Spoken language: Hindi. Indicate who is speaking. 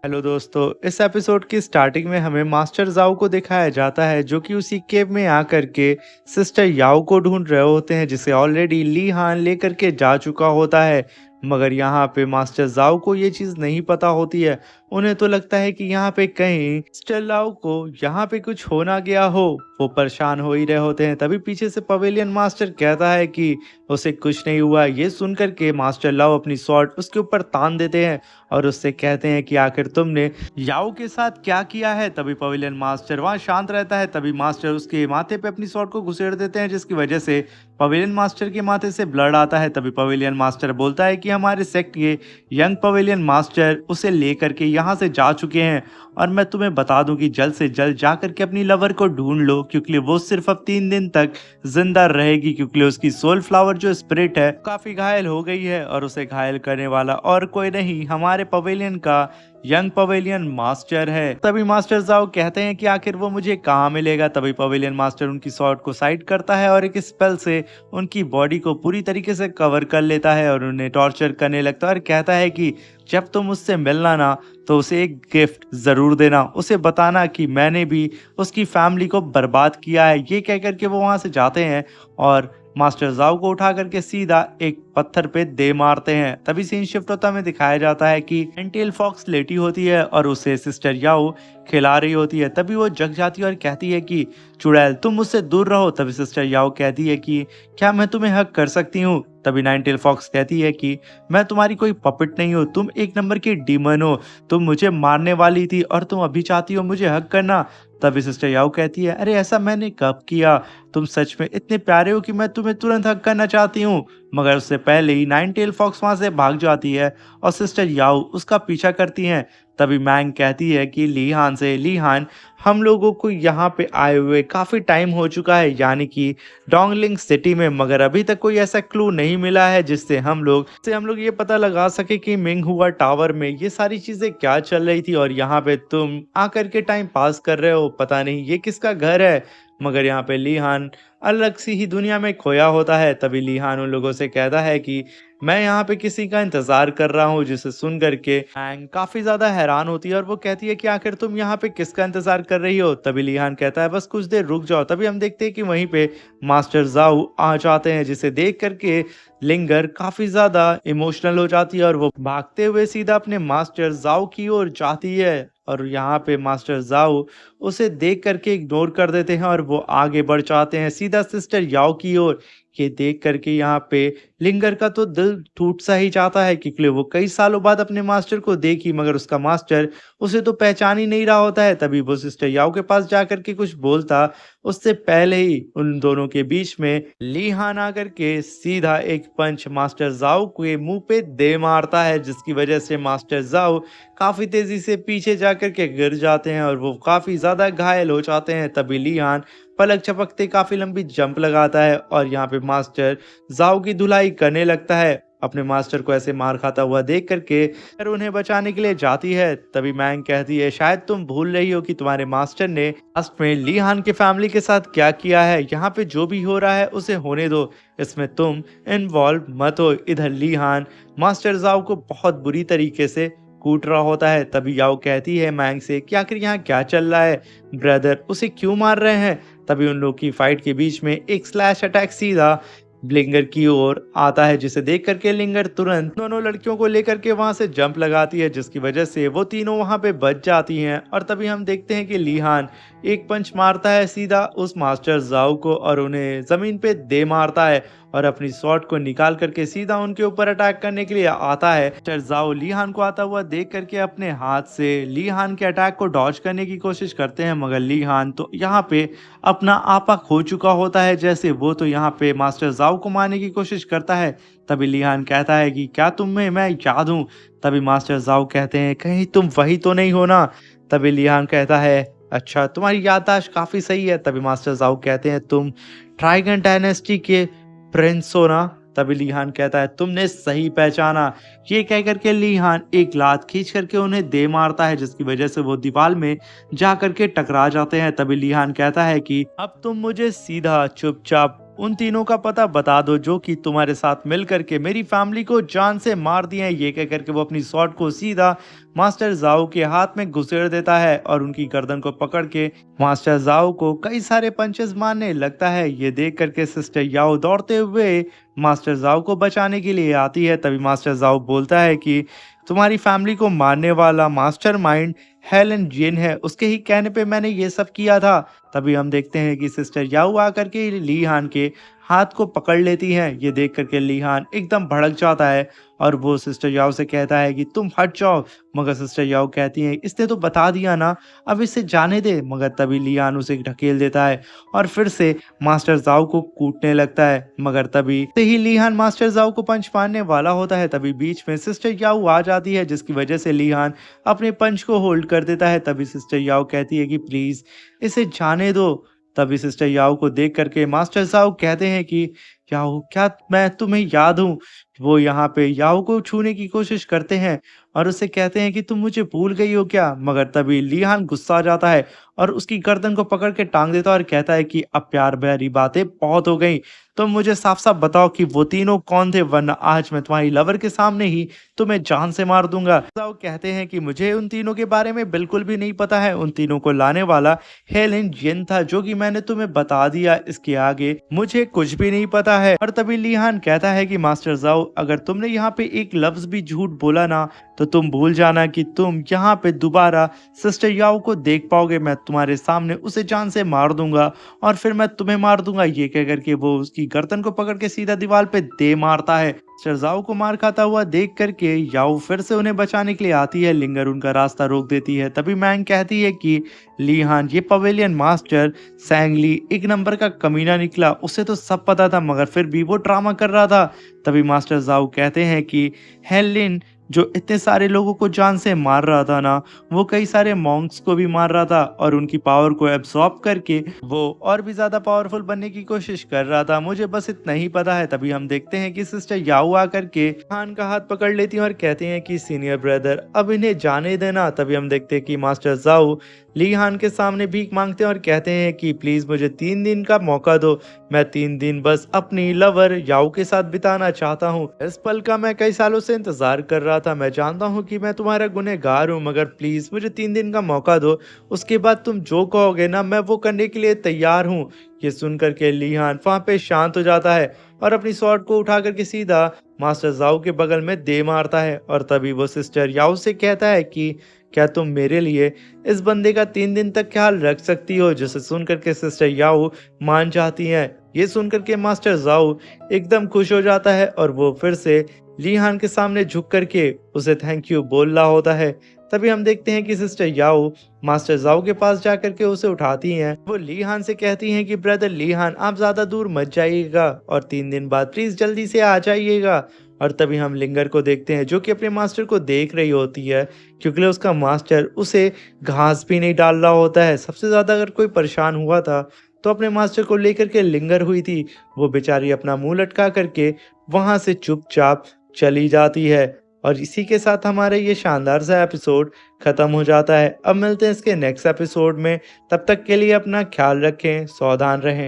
Speaker 1: हेलो दोस्तों, इस एपिसोड की स्टार्टिंग में हमें मास्टर जाओ को दिखाया जाता है जो कि उसी केव में आकर के सिस्टर याओ को ढूंढ रहे होते हैं जिसे ऑलरेडी ली हान लेकर के जा चुका होता है। मगर यहाँ पे मास्टर जाओ को ये चीज़ नहीं पता होती है। उन्हें तो लगता है कि यहाँ पे कहीं सिस्टर लाओ को यहाँ पे कुछ हो ना गया हो। वो परेशान हो ही रहे होते हैं, तभी पीछे से पवेलियन मास्टर कहता है कि उसे कुछ नहीं हुआ। ये सुन करके मास्टर लाओ अपनी स्वॉर्ड उसके ऊपर तान देते हैं और उससे कहते हैं कि आखिर तुमने याओ के साथ क्या किया है। तभी पवेलियन मास्टर वहां शांत रहता है। तभी मास्टर उसके माथे पे अपनी स्वॉर्ड को घुसेड़ देते हैं जिसकी वजह से पवेलियन मास्टर के माथे से ब्लड आता है। तभी पवेलियन मास्टर बोलता है कि हमारे सेक्ट के यंग पवेलियन मास्टर उसे लेकर के यहाँ से जा चुके हैं और मैं तुम्हें बता दूं कि जल्द से जल्द जा करके अपनी लवर को ढूंढ लो क्योंकि वो सिर्फ अब 3 दिन तक जिंदा रहेगी क्योंकि उसकी सोल फ्लावर जो स्पिरिट है काफी घायल हो गई है और उसे घायल करने वाला और कोई नहीं हमारे पवेलियन का यंग पवेलियन मास्टर है। तभी मास्टर जाओ कहते हैं कि आखिर वो मुझे कहाँ मिलेगा। तभी पवेलियन मास्टर उनकी स्वॉर्ड को साइड करता है और एक स्पेल से उनकी बॉडी को पूरी तरीके से कवर कर लेता है और उन्हें टॉर्चर करने लगता है और कहता है कि जब तुम उससे मिलना ना तो उसे एक गिफ्ट जरूर देना, उसे बताना कि मैंने भी उसकी फैमिली को बर्बाद किया है। ये कह करके वो वहां से जाते हैं और मास्टर जाओ को उठा करके सीधा एक पत्थर पे दे मारते हैं। तभी सीन शिफ्ट होता हमें दिखाया जाता है कि एंटेल फॉक्स लेटी होती है और उसे सिस्टर याओ खिला रही होती है। तभी वो जग जाती है और कहती है कि चुड़ैल तुम मुझसे दूर रहो। तभी सिस्टर याओ कहती है कि क्या मैं तुम्हें हक कर सकती हूँ। तभी नाइनटेल फॉक्स कहती है कि मैं तुम्हारी कोई पपेट नहीं हूँ, तुम एक नंबर की डीमन हो, तुम मुझे मारने वाली थी और तुम अभी चाहती हो मुझे हक करना। तभी सिस्टर याओ कहती है अरे ऐसा मैंने कब किया, तुम सच में इतने प्यारे हो कि मैं तुम्हें तुरंत हक करना चाहती हूँ। मगर उससे पहले ही नाइनटेल फॉक्स वहां से भाग जाती है और सिस्टर याओ उसका पीछा करती हैं। तभी मैंग कहती है कि ली हान से, ली हान हम लोगों को यहाँ पे आए हुए काफी टाइम हो चुका है यानी कि डोंगलिंग सिटी में, मगर अभी तक कोई ऐसा क्लू नहीं मिला है जिससे हम लोग ये पता लगा सके कि मिंग हुआ टावर में ये सारी चीजें क्या चल रही थी और यहाँ पे तुम आकर के टाइम पास कर रहे हो, पता नहीं ये किसका घर है। मगर यहाँ पे ली हान अलग सी ही दुनिया में खोया होता है। तभी ली हान उन लोगों से कहता है कि मैं यहाँ पे किसी का इंतजार कर रहा हूँ, जिसे सुन करके हैंग काफी ज्यादा हैरान होती है और वो कहती है कि आखिर तुम यहाँ पे किसका इंतजार कर रही हो। तभी ली हान कहता है बस कुछ देर रुक जाओ। तभी हम देखते हैं कि वहीं पे मास्टर जाओ आ जाते हैं जिसे देख करके लिंगर काफी ज्यादा इमोशनल हो जाती है और वो भागते हुए सीधा अपने मास्टर जाओ की ओर जाती है और यहाँ पे मास्टर जाओ उसे देख करके इग्नोर कर देते हैं और वो आगे बढ़ जाते हैं सीधा सिस्टर याओ की ओर। ये देख करके यहाँ पे लिंगर का तो दिल टूट सा ही जाता है क्योंकि वो कई सालों बाद अपने मास्टर को देखी मगर उसका मास्टर उसे तो पहचान ही नहीं रहा होता है। तभी वो सिस्टर याओ के पास जा करके कुछ बोलता उससे पहले ही उन दोनों के बीच में ली हान आकर के सीधा एक पंच मास्टर जाओ के मुंह पे दे मारता है जिसकी वजह से मास्टर जाओ काफी तेजी से पीछे जाकर के गिर जाते हैं और वो काफी ज्यादा घायल हो जाते हैं। तभी ली हान पलक झपकते काफी लंबी जंप लगाता है और यहाँ पे मास्टर जाओ की धुलाई करने लगता है। अपने मास्टर को ऐसे मार खाता हुआ देख करके फिर उन्हें बचाने के लिए जाती है। तभी मैंग कहती है शायद तुम भूल रही हो कि तुम्हारे मास्टर ने लास्ट में ली हान के फैमिली के साथ क्या किया है। यहाँ पे जो भी हो रहा है उसे होने दो, इसमें तुम इन्वॉल्व मत हो। इधर ली हान मास्टर जाओ को बहुत बुरी तरीके से कूट रहा होता है। तभी याओ कहती है मैंग से कि आखिर यहाँ क्या चल रहा है, ब्रदर उसे क्यों मार रहे हैं। तभी उन लोग की फाइट के बीच में एक स्लैश अटैक सीधा लिंगर की ओर आता है जिसे देख करके लिंगर तुरंत दोनों लड़कियों को लेकर के वहां से जंप लगाती है जिसकी वजह से वो तीनों वहां पे बच जाती हैं। और तभी हम देखते हैं कि ली हान एक पंच मारता है सीधा उस मास्टर जाओ को और उन्हें जमीन पे दे मारता है और अपनी शॉट को निकाल करके सीधा उनके ऊपर अटैक करने के लिए आता है। मास्टर जाओ ली हान को आता हुआ देख करके अपने हाथ से ली हान के अटैक को डॉज करने की कोशिश करते हैं मगर ली हान तो यहाँ पे अपना आपा खो चुका होता है जैसे वो तो यहाँ पे मास्टर जाओ को मारने की कोशिश करता है। तभी ली हान कहता है कि क्या तुम्हें मैं याद हूँ। तभी मास्टर जाओ कहते हैं कहीं तुम वही तो नहीं हो ना। तभी ली हान कहता है अच्छा तुम्हारी याददाश्त काफी सही है। तभी मास्टर जाओ कहते हैं तुम ट्राइगन डायनेस्टी के प्रिंस हो ना। तभी ली हान कहता है तुमने सही पहचाना। ये कह करके ली हान एक लात खींच करके उन्हें दे मारता है जिसकी वजह से वो दीवार में जा करके टकरा जाते हैं। तभी ली हान कहता है कि अब तुम मुझे सीधा चुपचाप उन तीनों का पता बता दो जो कि तुम्हारे साथ मिल करके मेरी फैमिली को जान से मार दिए हैं। ये कह करके वो अपनी स्वॉर्ड को सीधा मास्टर जाओ के हाथ में घुसेड़ देता है और उनकी गर्दन को पकड़ के मास्टर जाओ को कई सारे पंचेस मारने लगता है। ये देख करके सिस्टर याओ दौड़ते हुए मास्टर जाओ को बचाने के लिए आती है। तभी मास्टर जाओ बोलता है कि तुम्हारी फैमिली को मारने वाला मास्टरमाइंड हेलन जिन है, उसके ही कहने पे मैंने ये सब किया था। तभी हम देखते हैं कि सिस्टर याओ आकर के ली हान के हाथ को पकड़ लेती हैं। ये देख करके ली हान एकदम भड़क जाता है और वो सिस्टर याओ से कहता है कि तुम हट जाओ, मगर सिस्टर याओ कहती हैं इसने तो बता दिया ना, अब इसे जाने दे। मगर तभी ली हान उसे ढकेल देता है और फिर से मास्टर जाओ को कूटने लगता है। मगर तभी से ही ली हान मास्टर जाओ को पंच मारने वाला होता है। तभी बीच में सिस्टर याओ आ जाती है, जिसकी वजह से ली हान अपने पंच को होल्ड कर देता है। तभी सिस्टर याओ कहती है कि प्लीज इसे जाने दो। तभी सिस्टर याओ को देख करके मास्टर जाओ कहते हैं कि याओ क्या मैं तुम्हें याद हूँ। वो यहाँ पे याओ को छूने की कोशिश करते हैं और उससे कहते हैं कि तुम मुझे भूल गई हो क्या। मगर तभी लीहान गुस्सा आ जाता है और उसकी गर्दन को पकड़ के टांग देता है और कहता है कि अब प्यार भरी बातें बहुत हो गई, तो मुझे साफ साफ बताओ कि वो तीनों कौन थे, वरना आज मैं तुम्हारी लवर के सामने ही तुम्हें जान से मार दूंगा। जाओ कहते हैं कि मुझे उन तीनों के बारे में बिल्कुल भी नहीं पता है, उन तीनों को लाने वाला हेलेन जिन था जो कि मैंने तुम्हें बता दिया, इसके आगे मुझे कुछ भी नहीं पता है। और तभी लीहान कहता है कि मास्टर जाओ अगर तुमने यहाँ पे एक लफ्ज भी झूठ बोला ना, तो तुम भूल जाना कि तुम यहाँ पे दोबारा सिस्टर याओ को देख पाओगे। मैं तुम्हारे सामने उसे जान से मार दूंगा और फिर मैं तुम्हें मार दूंगा। ये कह करके वो उसकी गर्दन को पकड़ के सीधा दीवार पे दे मारता है। शरजाओ को मार खाता हुआ देख करके याओ फिर से उन्हें बचाने के लिए आती है। लिंगर उनका रास्ता रोक देती है। तभी मैंग कहती है कि लीहान ये पवेलियन मास्टर सैंगली एक नंबर का कमीना निकला, उसे तो सब पता था मगर फिर भी वो ड्रामा कर रहा था। तभी मास्टर जाओ कहते हैं कि हेलिन जो इतने सारे लोगों को जान से मार रहा था ना, वो कई सारे मॉन्क्स को भी मार रहा था और उनकी पावर को एब्सॉर्ब करके वो और भी ज्यादा पावरफुल बनने की कोशिश कर रहा था। मुझे बस इतना ही पता है। तभी हम देखते हैं कि सिस्टर याओ आकर के खान का हाथ पकड़ लेती हैं और कहते हैं कि सीनियर ब्रदर अब इन्हें जाने देना। तभी हम देखते हैं कि मास्टर जाओ ली हान के सामने भीख मांगते हैं और कहते हैं कि प्लीज मुझे 3 दिन का मौका दो, मैं 3 दिन बस अपनी लवर याओ के साथ बिताना चाहता हूँ। इस पल का मैं कई सालों से इंतजार कर रहा था। मैं जानता हूँ कि मैं तुम्हारा गुनहगार हूँ, मगर प्लीज मुझे 3 दिन का मौका दो, उसके बाद तुम जो कहोगे ना मैं वो करने के लिए तैयार हूँ। ये सुन करके लीहान वहां पे शांत हो जाता है और अपनी स्वॉर्ड को उठा करके सीधा मास्टर जाओ के बगल में दे मारता है। और तभी वो सिस्टर याओ से कहता है कि क्या तुम मेरे लिए इस बंदे का 3 दिन तक ख्याल रख सकती हो। जिसे सुन करके सिस्टर याओ मान जाती हैं। ये सुन करके मास्टर जाओ एकदम खुश हो जाता है और वो फिर से लीहान के सामने झुक करके उसे थैंक यू बोल रहा होता है। तभी हम देखते हैं कि सिस्टर याओ मास्टर जाओ के पास जाकर के उसे उठाती हैं। वो लीहान से कहती हैं कि ब्रदर लीहान आप ज्यादा दूर मत जाइएगा और 3 दिन बाद प्लीज जल्दी से आ जाइएगा। और तभी हम लिंगर को देखते हैं जो कि अपने मास्टर को देख रही होती है, क्योंकि उसका मास्टर उसे घास भी नहीं डाल रहा होता है। सबसे ज्यादा अगर कोई परेशान हुआ था तो अपने मास्टर को लेकर के लिंगर हुई थी। वो बेचारी अपना मुंह लटका करके वहां से चुपचाप चली जाती है। और इसी के साथ हमारा ये शानदार सा एपिसोड खत्म हो जाता है। अब मिलते हैं इसके नेक्स्ट एपिसोड में, तब तक के लिए अपना ख्याल रखें, सावधान रहें।